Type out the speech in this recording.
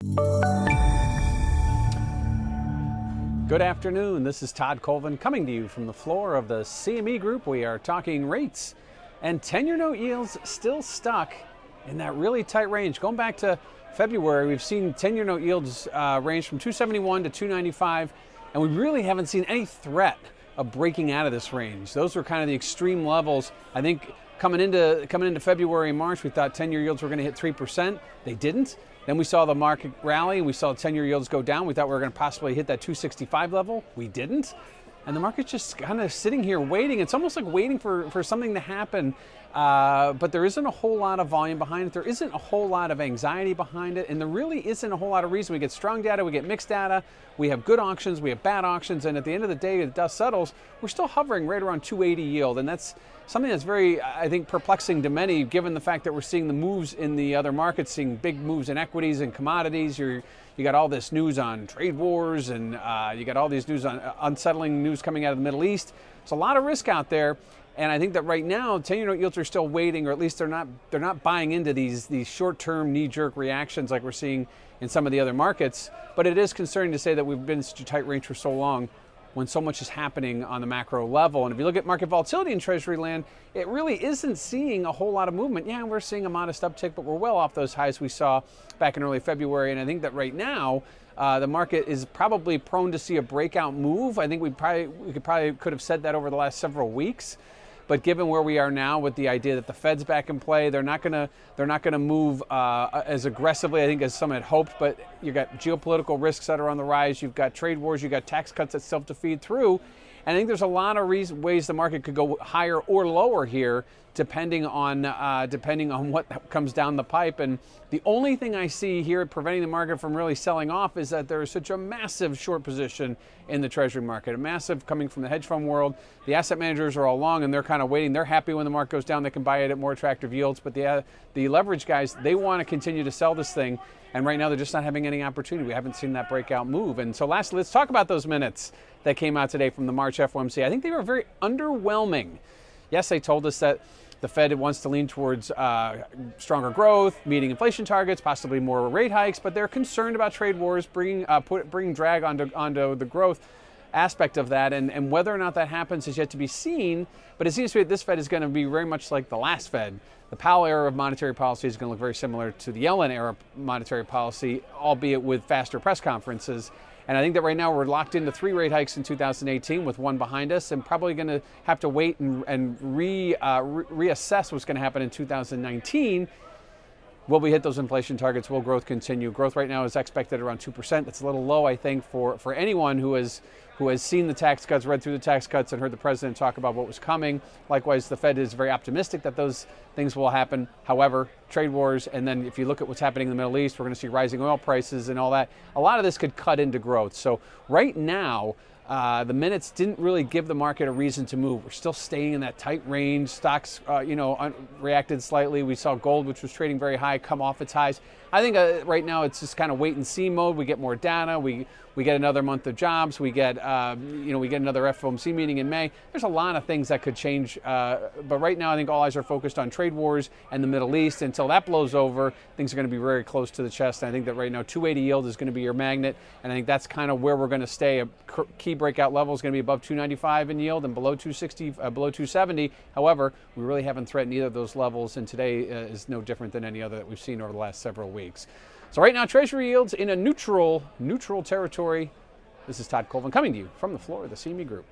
Good afternoon. This is Todd Colvin coming to you from the floor of the CME Group. We are talking rates, and 10-year note yields still stuck in that really tight range. Going back to February, we've seen 10-year note yields range from 271 to 295, and we really haven't seen any threat of breaking out of this range. Those were kind of the extreme levels. I think coming into February and March, we thought 10-year yields were going to hit 3%. They didn't. Then we saw the market rally, and we saw 10-year yields go down. We thought we were going to possibly hit that 265 level. We didn't. And the market's just kind of sitting here waiting. It's almost like waiting for something to happen. But there isn't a whole lot of volume behind it. There isn't a whole lot of anxiety behind it. And there really isn't a whole lot of reason. We get strong data, we get mixed data, we have good auctions, we have bad auctions. And at the end of the day, the dust settles, we're still hovering right around 280 yield. And that's something that's very, I think, perplexing to many, given the fact that we're seeing the moves in the other markets, seeing big moves in equities and commodities. You got all this news on trade wars, and you got all these news on unsettling news coming out of the Middle East. There's a lot of risk out there, and I think that right now 10-year note yields are still waiting, or at least they're not buying into these short-term knee-jerk reactions like we're seeing in some of the other markets. But it is concerning to say that we've been in such a tight range for so long, when so much is happening on the macro level. And if you look at market volatility in Treasury land, it really isn't seeing a whole lot of movement. Yeah, we're seeing a modest uptick, but we're well off those highs we saw back in early February. And I think that right now, the market is probably prone to see a breakout move. I think we could have said that over the last several weeks. But given where we are now with the idea that the Fed's back in play, they're not gonna move as aggressively, I think, as some had hoped. But you've got geopolitical risks that are on the rise. You've got trade wars. You've got tax cuts that still have to feed through. And I think there's a lot of ways the market could go higher or lower here, depending on what comes down the pipe. And the only thing I see here preventing the market from really selling off is that there is such a massive short position in the Treasury market, a massive coming from the hedge fund world. The asset managers are all long, and they're kind of waiting. They're happy when the market goes down; they can buy it at more attractive yields. But the leverage guys, they want to continue to sell this thing. And right now, they're just not having any opportunity. We haven't seen that breakout move. And so lastly, let's talk about those minutes that came out today from the March FOMC. I think they were very underwhelming. Yes, they told us that the Fed wants to lean towards stronger growth, meeting inflation targets, possibly more rate hikes, but they're concerned about trade wars bringing drag onto the growth aspect of that, and whether or not that happens is yet to be seen. But it seems to me that this Fed is going to be very much like the last Fed. The Powell era of monetary policy is going to look very similar to the Yellen era monetary policy, albeit with faster press conferences. And I think that right now we're locked into 3 rate hikes in 2018 with 1 behind us, and probably going to have to wait and reassess what's going to happen in 2019. Will we hit those inflation targets? Will growth continue? Growth right now is expected around 2%. That's a little low, I think, for anyone who has seen the tax cuts, read through the tax cuts, and heard the president talk about what was coming. Likewise, the Fed is very optimistic that those things will happen. However, trade wars, and then if you look at what's happening in the Middle East, we're going to see rising oil prices and all that. A lot of this could cut into growth. So right now, the minutes didn't really give the market a reason to move. We're still staying in that tight range. Stocks, reacted slightly. We saw gold, which was trading very high, come off its highs. I think right now it's just kind of wait and see mode. We get more data. We get another month of jobs. We get another FOMC meeting in May. There's a lot of things that could change. But right now, I think all eyes are focused on trade wars and the Middle East. Until that blows over, things are going to be very close to the chest. And I think that right now, 280 yield is going to be your magnet. And I think that's kind of where we're going to stay. A key breakout level is going to be above 295 in yield and below 260, below 270. However, we really haven't threatened either of those levels. And today is no different than any other that we've seen over the last several weeks. So right now, Treasury yields in a neutral territory. This is Todd Colvin coming to you from the floor of the CME Group.